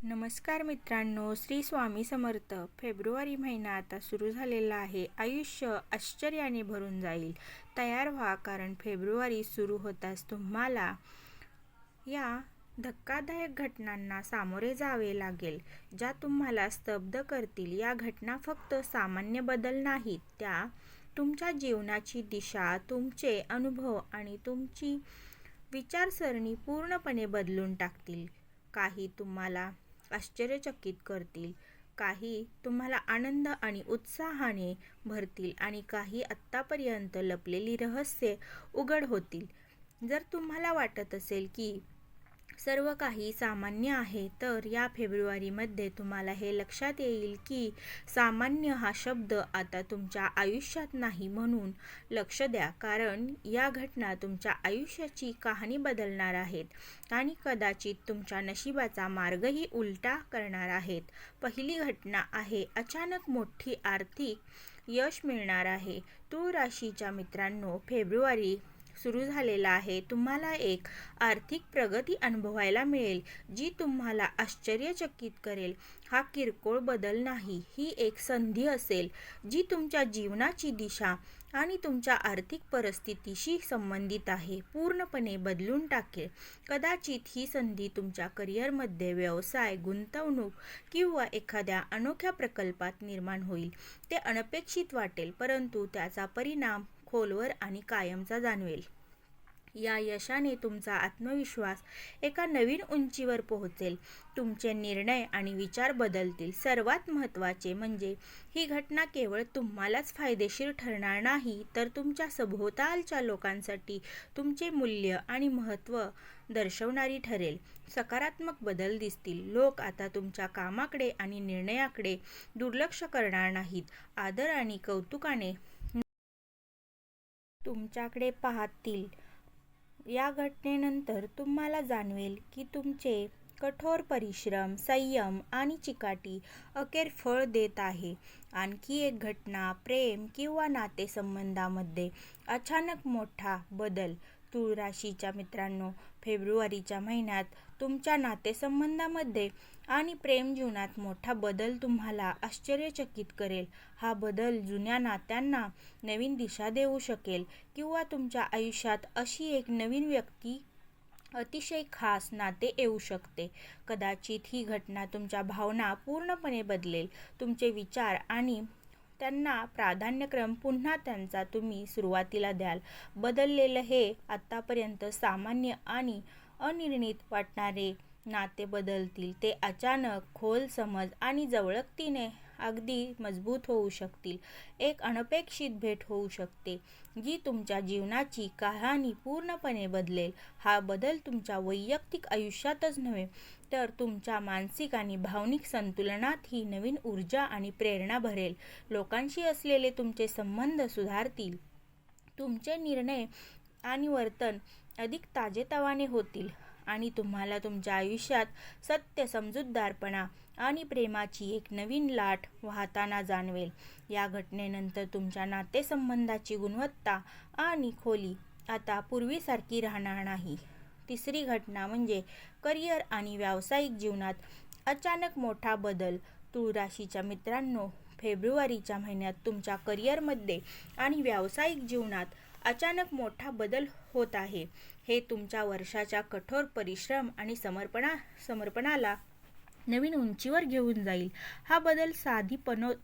नमस्कार मित्रांनो, श्री स्वामी समर्थ. फेब्रुवारी महिना आता सुरू झालेला आहे. आयुष्य आश्चर्याने भरून जाईल. तयार व्हा, कारण फेब्रुवारी सुरू होताच तुम्हाला या धक्कादायक घटनांना सामोरे जावे लागेल, ज्या तुम्हाला स्तब्ध करतील. या घटना फक्त सामान्य बदल नाहीत, त्या तुमच्या जीवनाची दिशा, तुमचे अनुभव आणि तुमची विचारसरणी पूर्णपणे बदलून टाकतील. काही तुम्हाला आश्चर्यचकित करतील, काही तुम्हाला आनंद आणि उत्साहाने भरतील आणि काही आत्तापर्यंत लपलेली रहस्ये उघड होतील. जर तुम्हाला वाटत असेल की सर्व काही सामान्य आहे, तर या फेब्रुवारीमध्ये तुम्हाला हे लक्षात येईल की सामान्य हा शब्द आता तुमच्या आयुष्यात नाही. म्हणून लक्ष द्या, कारण या घटना तुमच्या आयुष्याची कहाणी बदलणार आहेत आणि कदाचित तुमच्या नशिबाचा मार्गही उलटा करणार आहेत. पहिली घटना आहे, अचानक मोठी आर्थिक यश मिळणार आहे. तुळ राशीच्या मित्रांनो, फेब्रुवारी सुरू झालेला आहे. तुम्हाला एक आर्थिक प्रगती अनुभवायला मिळेल, जी तुम्हाला आश्चर्यचकित करेल. हा किरकोळ बदल नाही, ही एक संधी असेल, जी तुमच्या जीवनाची दिशा आणि तुमच्या आर्थिक परिस्थितीशी संबंधित आहे, पूर्णपणे बदलून टाकेल. कदाचित ही संधी तुमच्या करिअरमध्ये, व्यवसाय, गुंतवणूक किंवा एखाद्या अनोख्या प्रकल्पात निर्माण होईल. ते अनपेक्षित वाटेल, परंतु त्याचा परिणाम खोलवर आणि कायमचा जाणवेल. या यशाने तुमचा आत्मविश्वास एका नवीन उंचीवर पोहोचेल. तुमचे निर्णय आणि विचार बदलतील. सर्वात महत्त्वाचे म्हणजे ही घटना केवळ तुम्हालाच फायदेशीर ठरणार नाही, तर तुमच्या सभोवतालच्या लोकांसाठी तुमचे मूल्य आणि महत्त्व दर्शवणारी ठरेल. सकारात्मक बदल दिसतील. लोक आता तुमच्या कामाकडे आणि निर्णयाकडे दुर्लक्ष करणार नाहीत. आदर आणि कौतुकाने तुमच्याकडे पाहतील. या घटनेनंतर तुम्हाला जाणवेल की तुमचे कठोर परिश्रम, संयम आणि चिकाटी अखेर फळ देत आहे. आणखी एक घटना, प्रेम किंवा नातेसंबंधामध्ये अचानक मोठा बदल. तुळ राशीच्या मित्रांनो, फेब्रुवारीच्या महिन्यात तुमच्या नातेसंबंधामध्ये आणि प्रेम जीवनात मोठा बदल तुम्हाला आश्चर्यचकित करेल. हा बदल जुन्या नात्यांना नवीन दिशा देऊ शकेल किंवा तुमच्या आयुष्यात अशी एक नवीन व्यक्ती, अतिशय खास नाते येऊ शकते. कदाचित ही घटना तुमच्या भावना पूर्णपणे बदलेल. तुमचे विचार आणि त्यांना प्राधान्यक्रम पुन्हा त्यांचा तुम्ही सुरुवातीला द्याल. बदललेलं हे आतापर्यंत सामान्य आणि अनिर्णित वाटणारे नाते बदलतील. ते अचानक, खोल समज आणि जवळकीने अगदी मजबूत होऊ शकतील. एक अनपेक्षित भेट होऊ शकते, जी तुमच्या जीवनाची कहाणी पूर्णपणे बदलेल. हा बदल तुमच्या वैयक्तिक आयुष्यातच नव्हे, तर तुमच्या मानसिक आणि भावनिक संतुलनातही नवीन ऊर्जा आणि प्रेरणा भरेल. लोकांशी असलेले तुमचे संबंध सुधारतील. तुमचे निर्णय आणि वर्तन अधिक ताजेतवाने होतील आणि तुम्हाला तुमच्या आयुष्यात सत्य, समजूतदारपणा आणि प्रेमाची एक नवीन लाट वाहताना जाणवेल. या घटनेनंतर तुमच्या नातेसंबंधाची गुणवत्ता आणि खोली आता पूर्वीसारखी राहणार नाही. तिसरी घटना म्हणजे करिअर आणि व्यावसायिक जीवनात अचानक मोठा बदल. तुळ राशीच्या मित्रांनो, फेब्रुवारीच्या महिन्यात तुमच्या करिअरमध्ये आणि व्यावसायिक जीवनात अचानक मोठा बदल होत आहे. हे तुमच्या वर्षाच्या कठोर परिश्रम आणि समर्पणाला नवीन उंचीवर घेऊन जाईल. हा बदल साधी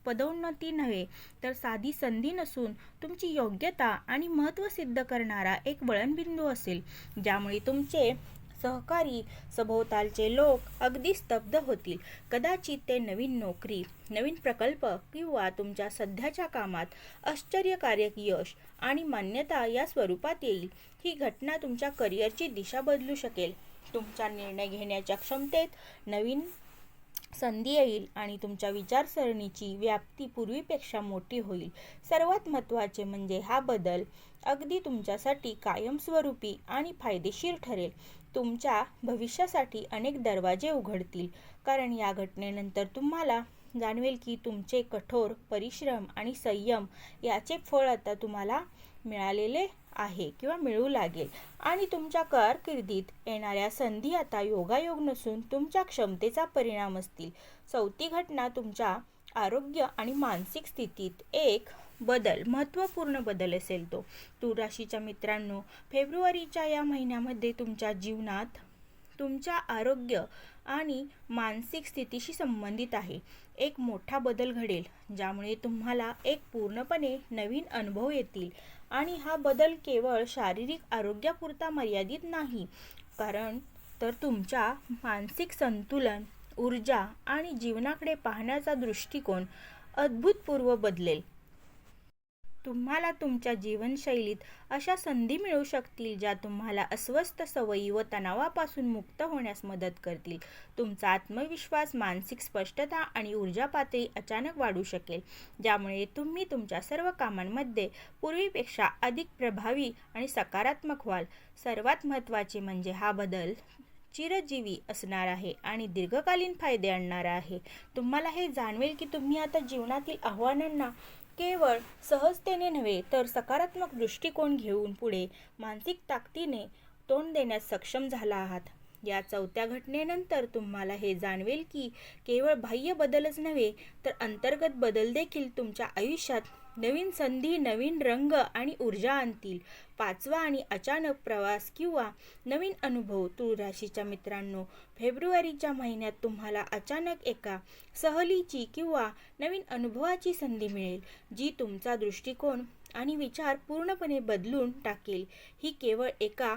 पदोन्नती नव्हे, तर साधी संधी नसून तुमची योग्यता आणि महत्त्व सिद्ध करणारा एक वळणबिंदू असेल, ज्यामुळे तुमचे सहकारी, सभोवतालचे लोक अगदी स्तब्ध होतील. कदाचित ते नवीन नोकरी, नवीन प्रकल्प किंवा तुमच्या सध्याच्या कामात आश्चर्यकारक यश आणि मान्यता या स्वरूपात येईल. ही घटना तुमच्या करिअरची दिशा बदलू शकेल. तुमच्या निर्णय घेण्याच्या क्षमतेत नवीन संधी येईल आणि तुमच्या विचारसरणीची व्याप्ती पूर्वीपेक्षा मोठी होईल. सर्वात महत्त्वाचे म्हणजे हा बदल अगदी तुमच्यासाठी कायमस्वरूपी आणि फायदेशीर ठरेल. तुमच्या भविष्यासाठी अनेक दरवाजे उघडतील, कारण या घटनेनंतर तुम्हाला जाणवेल की तुमचे कठोर परिश्रम आणि संयम याचे फळ आता तुम्हाला मिळालेले आहे किंवा मिळू लागेल आणि तुमच्या कारकिर्दीत येणाऱ्या संधी आता योगायोग नसून तुमच्या क्षमतेचा परिणाम असतील. चौथी घटना तुमच्या आरोग्य आणि मानसिक स्थितीत एक महत्त्वपूर्ण बदल असेल तो. तुळ राशीच्या मित्रांनो, फेब्रुवारीच्या या महिन्यामध्ये तुमच्या जीवनात तुमच्या आरोग्य आणि मानसिक स्थितीशी संबंधित आहे. एक मोठा बदल घडेल ज्यामुळे तुम्हाला एक पूर्णपणे नवीन अनुभव येतील आणि हा बदल केवळ शारीरिक आरोग्यापुरता मर्यादित नाही, कारण तर तुमच्या मानसिक संतुलन, ऊर्जा आणि जीवनाकडे पाहण्याचा दृष्टिकोन अभूतपूर्व बदलेल. तुम्हाला तुमच्या जीवनशैलीत अशा संधी मिळू शकतील ज्या तुम्हाला अस्वस्थ सवयी व तणावापासून मुक्त होण्यास मदत करतील. तुमचा आत्मविश्वास, मानसिक स्पष्टता आणि ऊर्जा पातळी अचानक वाढू शकेल, ज्यामुळे तुम्ही तुमच्या सर्व कामांमध्ये पूर्वीपेक्षा अधिक प्रभावी आणि सकारात्मक व्हाल. सर्वात महत्त्वाचे म्हणजे हा बदल चिरजीवी असणार आहे आणि दीर्घकालीन फायदे आणणारा आहे. तुम्हाला हे जाणवेल की तुम्ही आता जीवनातील आव्हानांना केवळ सहजतेने नव्हे तर सकारात्मक दृष्टिकोन घेऊन पुढे मानसिक ताकदीने तोंड देण्यास सक्षम झाला आहात. या चौथ्या घटनेनंतर तुम्हाला हे जाणवेल की केवळ बाह्य बदलच नव्हे तर अंतर्गत बदल देखील तुमच्या आयुष्यात नवीन संधी, नवीन रंग आणि ऊर्जा आणतील. पाचवा आणि अचानक प्रवास किंवा नवीन अनुभव. तुळ राशीच्या मित्रांनो, फेब्रुवारीच्या महिन्यात तुम्हाला अचानक एका सहलीची किंवा नवीन अनुभवाची संधी मिळेल, जी तुमचा दृष्टिकोन आणि विचार पूर्णपणे बदलून टाकेल. ही केवळ एका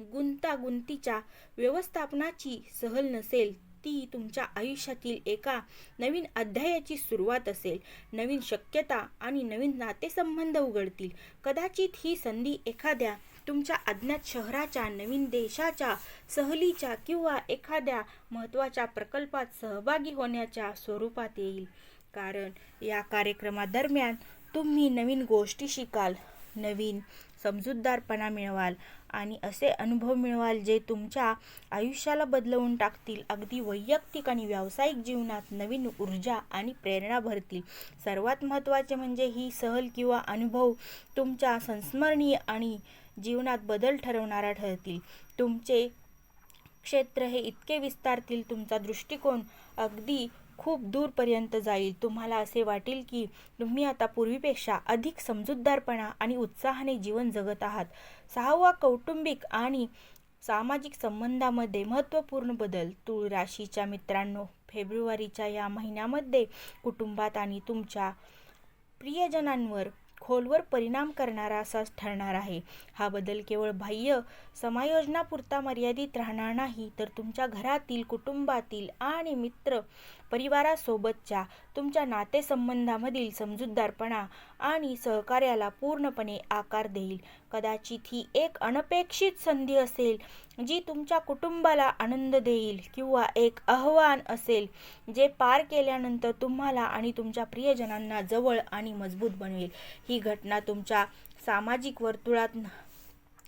गुंतागुंतीच्या व्यवस्थापनाची सहल नसेल, ती तुमच्या आयुष्यातील एका नवीन अध्यायाची सुरुवात असेल. नवीन शक्यता आणि नवीन नातेसंबंध उघडतील. कदाचित ही संधी एखाद्या तुमच्या अज्ञात शहराच्या, नवीन देशाच्या सहलीच्या किंवा एखाद्या महत्त्वाच्या प्रकल्पात सहभागी होण्याच्या स्वरूपात येईल, कारण या कार्यक्रमादरम्यान तुम्ही नवीन गोष्टी शिकाल, नवीन समजूतदारपणा मिळवाल आणि असे अनुभव मिळवाल जे तुमच्या आयुष्याला बदलवून टाकतील. अगदी वैयक्तिक आणि व्यावसायिक जीवनात नवीन ऊर्जा आणि प्रेरणा भरतील. सर्वात महत्त्वाचे म्हणजे ही सहल किंवा अनुभव तुमच्या संस्मरणीय आणि जीवनात बदल ठरवणारा ठरतील. तुमचे क्षेत्र हे इतके विस्तारतील, तुमचा दृष्टिकोन अगदी खूप दूरपर्यंत जाईल. तुम्हाला असे वाटेल की तुम्ही आता पूर्वीपेक्षा अधिक समजूतदारपणा आणि उत्साहाने जीवन जगत आहात. सहावा, कौटुंबिक आणि सामाजिक संबंधामध्ये महत्त्वपूर्ण बदल. तुळ राशीच्या मित्रांनो, फेब्रुवारीच्या या महिन्यामध्ये कुटुंबात आणि तुमच्या प्रियजनांवर खोलवर परिणाम करणारा असा ठरणार आहे. हा बदल केवळ बाह्य समायोजनापुरता मर्यादित राहणार नाही, तर तुमच्या घरातील, कुटुंबातील आणि मित्र परिवारासोबतच्या तुमच्या नातेसंबंधामधील समजूतदारपणा आणि सहकार्याला पूर्णपणे आकार देईल. कदाचित ही एक अनपेक्षित संधी असेल जी तुमच्या कुटुंबाला आनंद देईल किंवा एक आव्हान असेल जे पार केल्यानंतर तुम्हाला आणि तुमच्या प्रियजनांना जवळ आणि मजबूत बनवेल. ही घटना तुमच्या सामाजिक वर्तुळात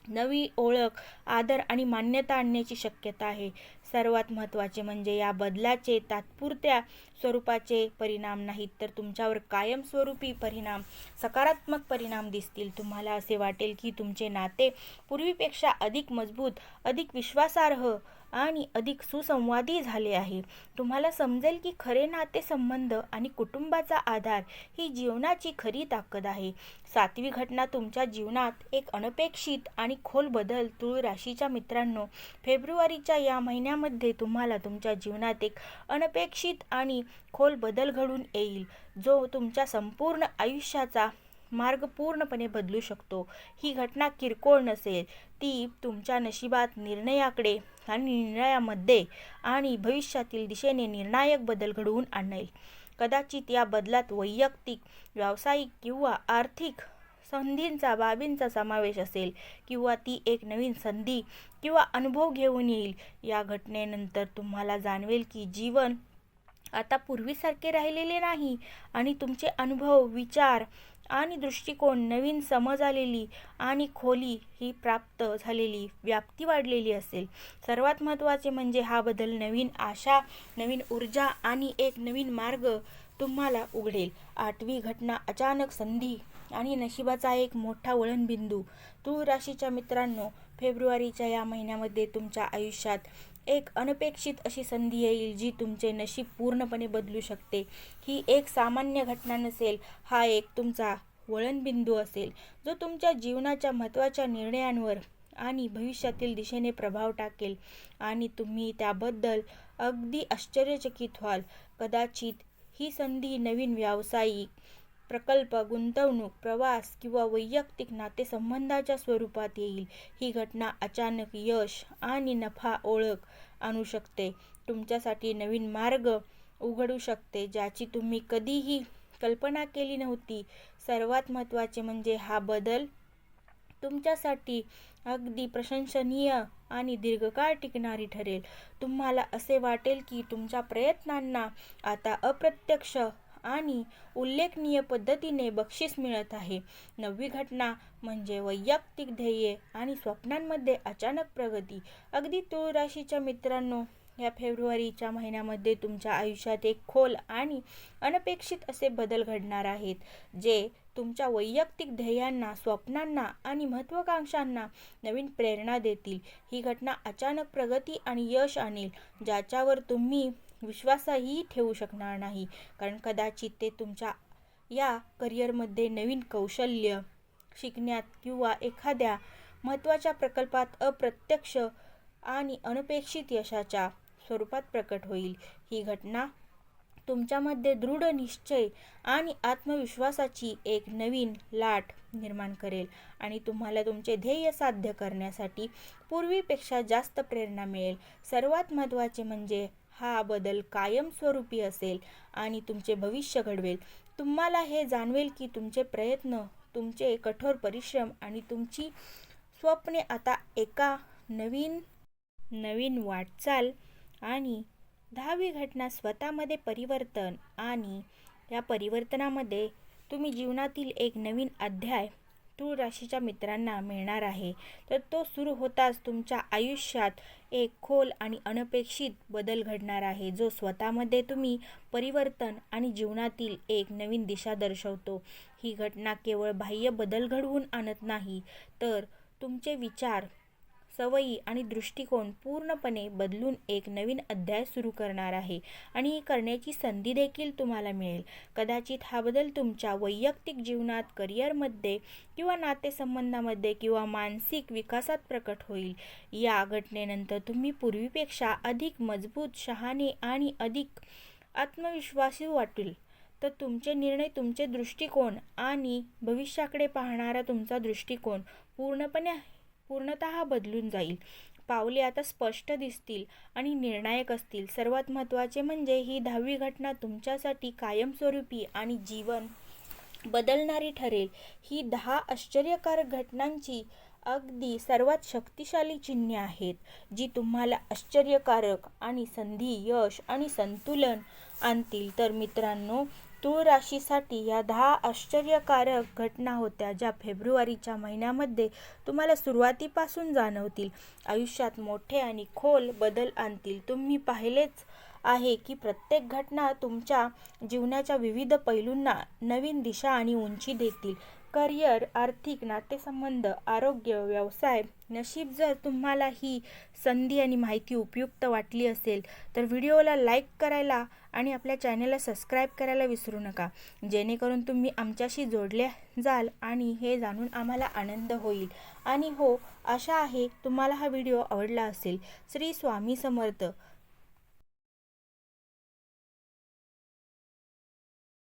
नवी ओळख, आदर आणि मान्यता आणण्याची शक्यता आहे. सर्वात महत्त्वाचे म्हणजे या बदलाचे तात्पुरत्या स्वरूपाचे परिणाम नाहीत, तर तुमच्यावर कायमस्वरूपी परिणाम, सकारात्मक परिणाम दिसतील. तुम्हाला असे वाटेल की तुमचे नाते पूर्वीपेक्षा अधिक मजबूत, अधिक विश्वासार्ह आणि अधिक सुसंवादी झाले आहे. तुम्हाला समजेल की खरे नातेसंबंध आणि कुटुंबाचा आधार ही जीवनाची खरी ताकद आहे. सातवी घटना तुमच्या जीवनात एक अनपेक्षित आणि खोल बदल. तुळ राशीच्या मित्रांनो, फेब्रुवारीच्या या महिन्यामध्ये तुम्हाला तुमच्या जीवनात एक अनपेक्षित आणि खोल बदल घडून येईल, जो तुमच्या संपूर्ण आयुष्याचा मार्ग पूर्णपणे बदलू शकतो. ही घटना किरकोळ नसेल, ती तुमच्या नशिबात, निर्णयाकडे आणि निर्णयामध्ये आणि भविष्यातील दिशेने निर्णायक बदल घडवून आणेल. कदाचित या बदलात वैयक्तिक, व्यावसायिक किंवा आर्थिक बाबींचा समावेश असेल किंवा ती एक नवीन संधी किंवा अनुभव घेऊन येईल. या घटनेनंतर तुम्हाला जाणवेल की जीवन आता पूर्वीसारखे राहिलेले नाही आणि तुमचे अनुभव, विचार आणि दृष्टिकोन, नवीन समज आलेली आणि खोली ही प्राप्त झालेली, व्याप्ती वाढलेली असेल. सर्वात महत्त्वाचे म्हणजे हा बदल नवीन आशा, नवीन ऊर्जा आणि एक नवीन मार्ग तुम्हाला उघडेल. आठवी घटना अचानक संधी. आणि नशिबाचा एक मोठा वळणबिंदू. तुळ राशीच्या मित्रांनो, फेब्रुवारीच्या या महिन्यामध्ये तुमच्या आयुष्यात एक अनपेक्षित अशी संधी येईल जी तुमचे नशीब पूर्णपणे बदलू शकते. ही एक सामान्य घटना नसेल, हा एक तुमचा वळणबिंदू असेल जो तुमच्या जीवनाच्या महत्त्वाच्या निर्णयांवर आणि भविष्यातील दिशेने प्रभाव टाकेल आणि तुम्ही त्याबद्दल अगदी आश्चर्यचकित व्हाल. कदाचित ही संधी नवीन व्यावसायिक प्रकल्प, गुंतवणूक, प्रवास किंवा वैयक्तिक नातेसंबंधाच्या स्वरूपात येईल. ही घटना अचानक यश आणि नफा ओळख आणू शकते, तुमच्यासाठी नवीन मार्ग उघडू शकते ज्याची तुम्ही कधीही कल्पना केली नव्हती. सर्वात महत्त्वाचे म्हणजे हा बदल तुमच्यासाठी अगदी प्रशंसनीय आणि दीर्घकाळ टिकणारी ठरेल. तुम्हाला असे वाटेल की तुमच्या प्रयत्नांना आता अप्रत्यक्ष आणि उल्लेखनीय पद्धतीने बक्षीस मिळत आहे. नववी घटना म्हणजे वैयक्तिक ध्येये आणि स्वप्नांमध्ये अचानक प्रगती. अगदी तुळ राशीच्या मित्रांनो, या फेब्रुवारीच्या महिन्यामध्ये तुमच्या आयुष्यात एक खोल आणि अनपेक्षित असे बदल घडणार आहेत जे तुमच्या वैयक्तिक ध्येयांना, स्वप्नांना आणि महत्त्वाकांक्षांना नवीन प्रेरणा देतील. ही घटना अचानक प्रगती आणि यश आणेल ज्याच्यावर तुम्ही विश्वासही ठेवू शकणार नाही, कारण कदाचित ते तुमच्या या करिअरमध्ये नवीन कौशल्य शिकण्यात किंवा एखाद्या महत्त्वाच्या प्रकल्पात अप्रत्यक्ष आणि अनपेक्षित यशाच्या स्वरूपात प्रकट होईल. ही घटना तुमच्यामध्ये दृढ निश्चय आणि आत्मविश्वासाची एक नवीन लाट निर्माण करेल आणि तुम्हाला तुमचे ध्येय साध्य करण्यासाठी पूर्वीपेक्षा जास्त प्रेरणा मिळेल. सर्वात महत्त्वाचे म्हणजे हा बदल कायमस्वरूपी असेल आणि तुमचे भविष्य घडवेल. तुम्हाला हे जाणवेल की तुमचे प्रयत्न, तुमचे कठोर परिश्रम आणि तुमची स्वप्ने आता एका नवीन वाटचाल आणि 10वी घटना स्वतःमध्ये परिवर्तन, आणि या परिवर्तनामध्ये तुम्ही जीवनातील एक नवीन अध्याय तुळ राशीच्या मित्रांना मिळणार आहे. तर तो सुरू होताच तुमच्या आयुष्यात एक खोल आणि अनपेक्षित बदल घडणार आहे जो स्वतःमध्ये तुम्ही परिवर्तन आणि जीवनातील एक नवीन दिशा दर्शवतो. ही घटना केवळ बाह्य बदल घडवून आणत नाही, तर तुमचे विचार, सवयी आणि दृष्टिकोन पूर्णपणे बदलून एक नवीन अध्याय सुरू करणार आहे आणि ही करण्याची संधी देखील तुम्हाला मिळेल. कदाचित हा बदल तुमच्या वैयक्तिक जीवनात, करिअरमध्ये किंवा नातेसंबंधामध्ये किंवा मानसिक विकासात प्रकट होईल. या घटनेनंतर तुम्ही पूर्वीपेक्षा अधिक मजबूत, शहाणे आणि अधिक आत्मविश्वासू वाटेल. तर तुमचे निर्णय, तुमचे दृष्टिकोन आणि भविष्याकडे पाहणारा तुमचा दृष्टिकोन पूर्णतः बदलून जाईल. पावले आता स्पष्ट दिसतील आणि निर्णायक असतील. सर्वात महत्त्वाचे म्हणजे ही 10वी घटना तुमच्यासाठी कायमस्वरूपी आणि जीवन बदलणारी ठरेल. ही 10 आश्चर्यकारक घटनांची अगदी सर्वात शक्तिशाली चिन्हे आहेत जी तुम्हाला आश्चर्यकारक आणि संधी, यश आणि संतुलन आणतील. तर मित्रांनो, तुळ राशीसाठी या 10 आश्चर्यकारक घटना होत्या ज्या फेब्रुवारीच्या महिन्यामध्ये तुम्हाला सुरुवातीपासून जाणवतील, आयुष्यात मोठे आणि खोल बदल आणतील. तुम्ही पाहिलेच आहे की प्रत्येक घटना तुमच्या जीवनाच्या विविध पैलूंना नवीन दिशा आणि उंची देतील. करिअर, आर्थिक, नातेसंबंध, आरोग्य, व्यवसाय, नशीब. जर तुम्हाला ही संधी आणि माहिती उपयुक्त वाटली असेल तर व्हिडिओला लाईक करायला आणि आपल्या चॅनलला सबस्क्राईब करायला विसरू नका, जेणेकरून तुम्ही आमच्याशी जोडले जाल आणि हे जाणून आम्हाला आनंद होईल. आणि हो, आशा आहे तुम्हाला हा व्हिडिओ आवडला असेल. श्री स्वामी समर्थ.